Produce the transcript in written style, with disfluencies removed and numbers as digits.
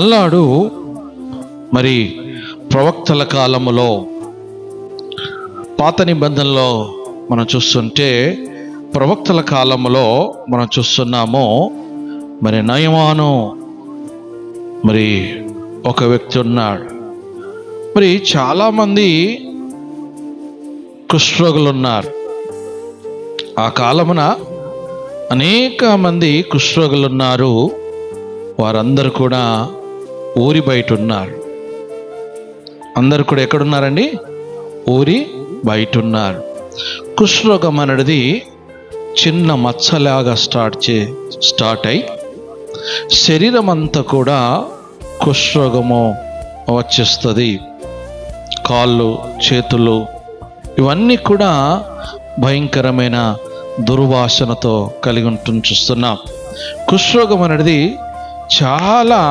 అల్లాడు మరి ప్రవక్తల కాలములో పాత నిబంధనలో మనం చూస్తుంటే ప్రవక్తల కాలములో మనం చూస్తున్నాము. మరి నయమాను మరి ఒక వ్యక్తి ఉన్నాడు. మరి చాలామంది కుష్ఠరోగులు ఉన్నారు. ఆ కాలమున అనేక మంది కుష్ఠరోగులు ఉన్నారు. వారందరూ కూడా ఊరి బయట ఉన్నారు. అందరు కూడా ఎక్కడున్నారండి? ఊరి బయట ఉన్నారు. కుష్ఠరోగం అనేది చిన్న మచ్చలాగా స్టార్ట్ అయి శరీరం అంతా కూడా కుష్ఠరోగము వచ్చేస్తుంది. కాళ్ళు, చేతులు ఇవన్నీ కూడా భయంకరమైన దుర్వాసనతో కలిగి ఉంటుంది చూస్తున్నాం. కుష్ఠరోగం అనేది చాలా